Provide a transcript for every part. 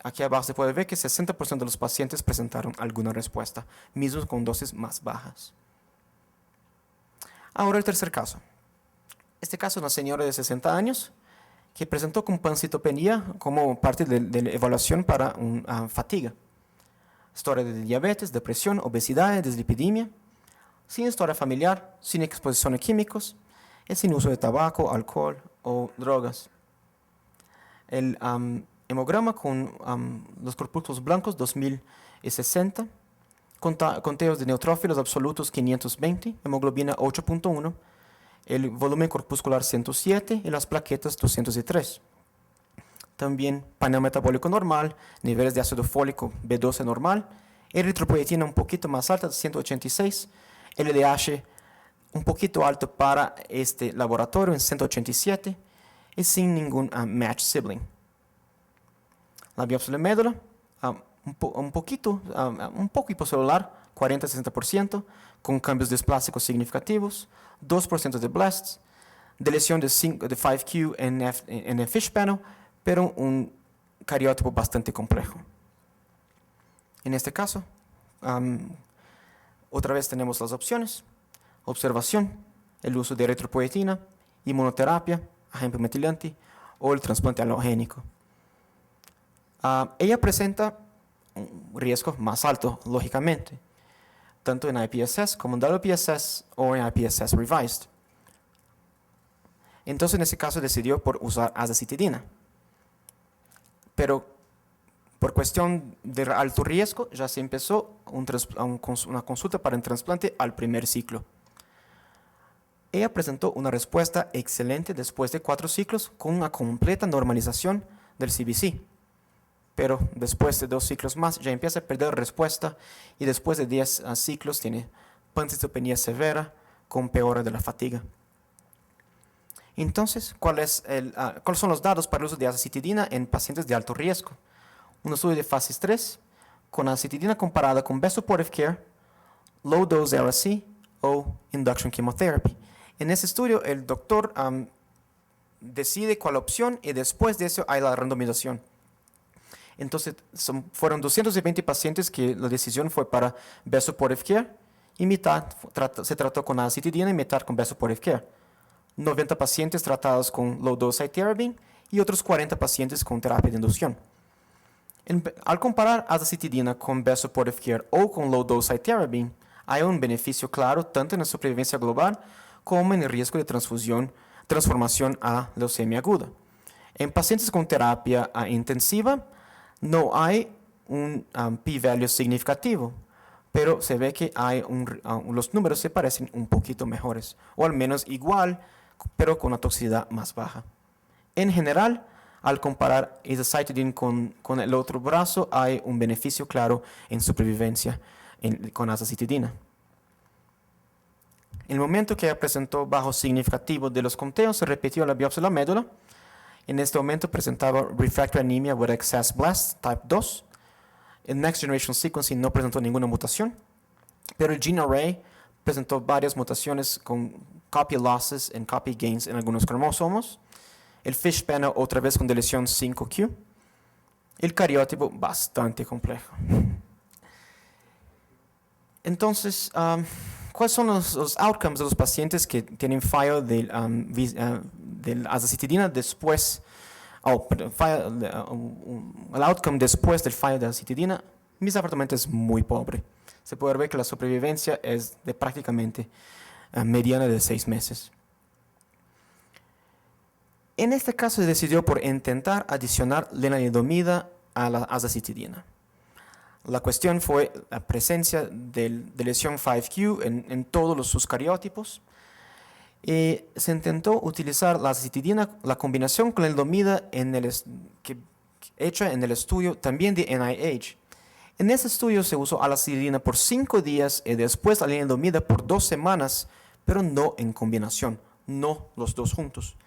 Aquí abajo se puede ver que 60% de los pacientes presentaron alguna respuesta, mismos con dosis más bajas. Ahora el tercer caso. Este caso es una señora de 60 años que presentó con pancitopenia como parte de la evaluación para fatiga. Historia de diabetes, depresión, obesidad, dislipidemia, sin historia familiar, sin exposición a químicos, y sin uso de tabaco, alcohol o drogas. El hemograma con los corpúsculos blancos 2060, conteos de neutrófilos absolutos 520, hemoglobina 8.1, el volumen corpuscular 107 y las plaquetas 203. También panel metabólico normal, niveles de ácido fólico B12 normal, eritropoyetina un poquito más alta, 186, LDH un poquito alto para este laboratorio en 187 y sin ningún match sibling. La biopsia de médula, un poco hipocelular, 40-60%, con cambios displásticos significativos, 2% de blasts, de lesión de 5Q en el fish panel, pero un cariótipo bastante complejo. En este caso, otra vez tenemos las opciones: observación, el uso de eritropoyetina, inmunoterapia, agente metilante o el trasplante alogénico. Ella presenta un riesgo más alto, lógicamente, tanto en IPSS como en WPSS o en IPSS Revised. Entonces, en ese caso, decidió por usar azacitidina. Pero por cuestión de alto riesgo, ya se empezó una consulta para el trasplante al primer ciclo. Ella presentó una respuesta excelente después de 4 ciclos con una completa normalización del CBC. Pero después de 2 ciclos más ya empieza a perder respuesta y después de 10 ciclos tiene pancitopenia severa con peora de la fatiga. Entonces, ¿cuáles son los datos para el uso de azacitidina en pacientes de alto riesgo? Un estudio de fase 3 con azacitidina comparada con best supportive care, low dose LSC o induction chemotherapy. En ese estudio, el doctor decide cuál opción y después de eso hay la randomización. Entonces, fueron 220 pacientes que la decisión fue para best supportive care y mitad se trató con azacitidina y mitad con best supportive care. 90 pacientes tratados con low dose cytarabine y otros 40 pacientes con terapia de inducción. Al comparar azacitidina con best supportive care o con low dose cytarabine, hay un beneficio claro tanto en la supervivencia global como en el riesgo de transformación a leucemia aguda. En pacientes con terapia intensiva no hay un p-value significativo, pero se ve que los números se parecen un poquito mejores, o al menos igual, pero con una toxicidad más baja. En general, al comparar azacitidina con el otro brazo, hay un beneficio claro en supervivencia con azacitidina. En el momento que ella presentó bajo significativo de los conteos, se repitió la biopsia de la médula. En este momento presentaba refractory anemia with excess blast type 2. El Next Generation Sequencing no presentó ninguna mutación, pero el Gene Array presentó varias mutaciones con copy losses y copy gains en algunos cromosomos. El fish panel otra vez con deleción 5q. El cariótipo bastante complejo. Entonces, ¿cuáles son los outcomes de los pacientes que tienen fallo de azacitidina después, el outcome después del fallo de azacitidina? Desafortunadamente es muy pobre. Se puede ver que la supervivencia es de prácticamente mediana de 6 meses. En este caso se decidió por intentar adicionar lenalidomida a la azacitidina. La cuestión fue la presencia de lesión 5q en todos sus cariótipos. Se intentó utilizar la azacitidina, la combinación con lenalidomida hecha en el estudio también de NIH. En ese estudio se usó azacitidina por 5 días y después la lenalidomida por 2 semanas, pero no en combinación, no los dos juntos.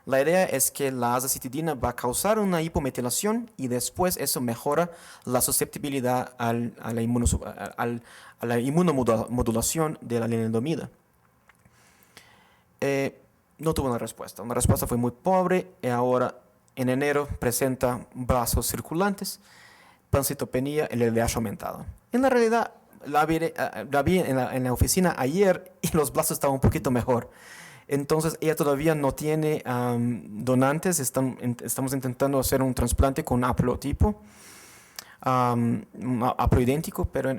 La idea es que la azacitidina va a causar una hipometilación y después eso mejora la susceptibilidad a la inmunomodulación de la lenalidomida. No tuvo una respuesta fue muy pobre y ahora En enero presenta brazos circulantes, pancitopenia, el LDH aumentado. En la realidad, la vi en la oficina ayer y los brazos estaban un poquito mejor. Entonces, ella todavía no tiene donantes. Estamos intentando hacer un trasplante con haplotipo, haploidéntico, pero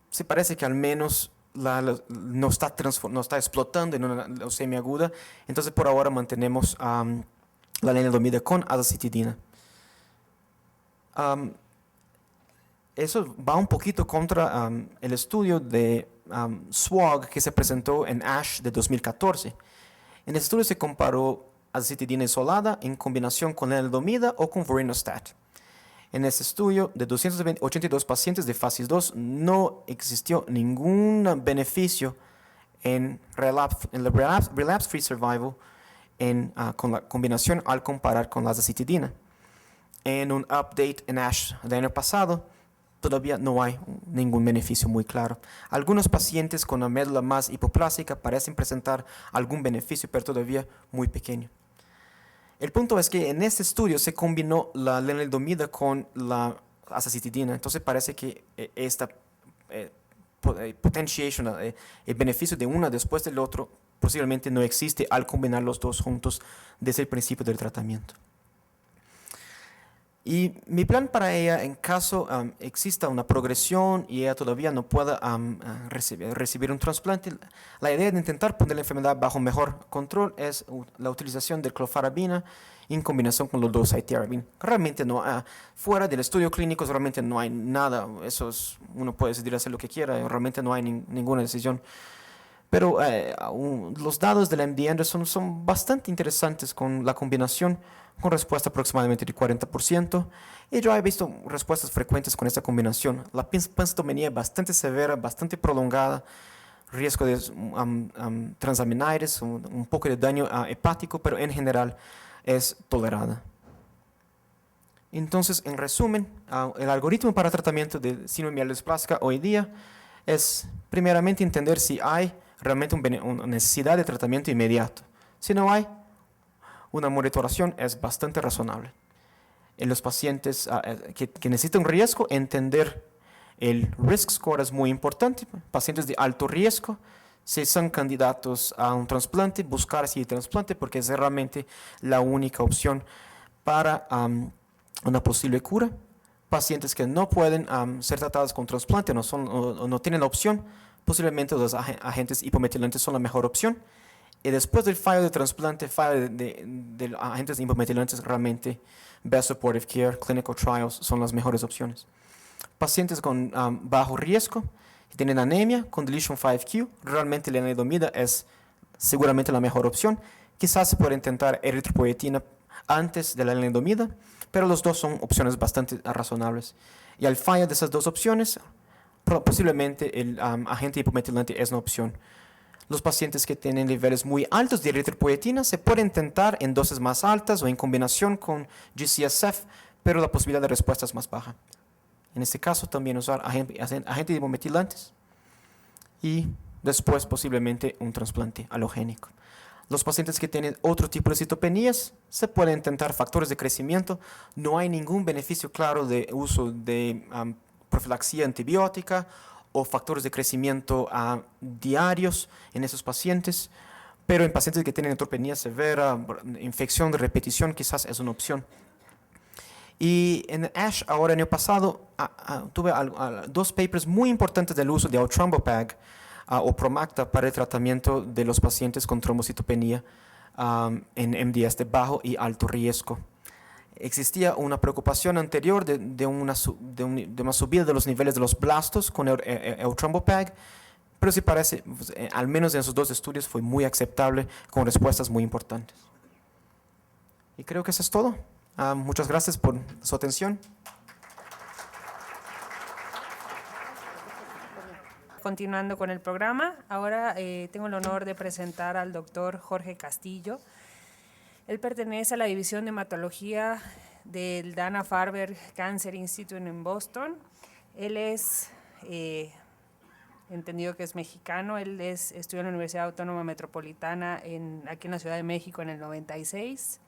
se parece que al menos no está explotando en una leucemia aguda. Entonces, por ahora mantenemos la lenalidomida con azacitidina. Eso va un poquito contra el estudio de SWOG que se presentó en ASH de 2014. En el estudio se comparó azacitidina isolada en combinación con lenalidomida o con vorinostat. En ese estudio de 282 pacientes de fase 2 no existió ningún beneficio en relapse-free survival con la combinación al comparar con la azacitidina. En un update en ASH del año pasado, todavía no hay ningún beneficio muy claro. Algunos pacientes con la médula más hipoplásica parecen presentar algún beneficio, pero todavía muy pequeño. El punto es que en este estudio se combinó la lenalidomida con la azacitidina. Entonces parece que esta potentiation, el beneficio de una después del otro, posiblemente no existe al combinar los dos juntos desde el principio del tratamiento. Y mi plan para ella, en caso exista una progresión y ella todavía no pueda recibir un trasplante, la idea de intentar poner la enfermedad bajo mejor control es la utilización de clofarabina en combinación con los dolutegravir. Realmente no, fuera del estudio clínico realmente no hay nada, uno puede decidir hacer lo que quiera, realmente no hay ninguna decisión. Pero los datos de la MD Anderson son bastante interesantes con la combinación, con respuesta aproximadamente del 40%. Y yo he visto respuestas frecuentes con esta combinación. La pancitopenia es bastante severa, bastante prolongada, riesgo de transaminitis, un poco de daño hepático, pero en general es tolerada. Entonces, en resumen, el algoritmo para tratamiento de síndrome mielodysplásica hoy día es primeramente entender si hay realmente una necesidad de tratamiento inmediato. Si no hay, una monitoración es bastante razonable. En los pacientes que necesitan riesgo, entender el risk score es muy importante. Pacientes de alto riesgo, si son candidatos a un trasplante, buscar si hay trasplante porque es realmente la única opción para una posible cura. Pacientes que no pueden ser tratados con trasplante o no tienen la opción, posiblemente los agentes hipometilantes son la mejor opción. Y después del fallo de trasplante, fallo de agentes hipometilantes, realmente best supportive care, clinical trials son las mejores opciones. Pacientes con bajo riesgo, que tienen anemia, con deletion 5q, realmente la lenalidomida es seguramente la mejor opción. Quizás se puede intentar eritropoietina antes de la lenalidomida, pero los dos son opciones bastante razonables. Y al fallo de esas dos opciones, posiblemente el agente hipometilante es una opción. Los pacientes que tienen niveles muy altos de eritropoietina se puede intentar en dosis más altas o en combinación con G-CSF, pero la posibilidad de respuesta es más baja. En este caso también usar agentes hipometilantes y después posiblemente un trasplante halogénico. Los pacientes que tienen otro tipo de citopenías se pueden intentar factores de crecimiento. No hay ningún beneficio claro de uso de profilaxia antibiótica o factores de crecimiento diarios en esos pacientes, pero en pacientes que tienen neutropenia severa, infección de repetición, quizás es una opción. Y en ASH, ahora el año pasado, tuve dos papers muy importantes del uso de Outrumbopag o Promacta para el tratamiento de los pacientes con trombocitopenia en MDS de bajo y alto riesgo. Existía una preocupación anterior de una subida de los niveles de los blastos con Outrumbopag, pero sí parece, al menos en esos dos estudios, fue muy aceptable con respuestas muy importantes. Y creo que eso es todo. Muchas gracias por su atención. Continuando con el programa, ahora tengo el honor de presentar al doctor Jorge Castillo. Él pertenece a la División de Hematología del Dana-Farber Cancer Institute en Boston. Él es, entendido que es mexicano, él estudió en la Universidad Autónoma Metropolitana aquí en la Ciudad de México en el 96.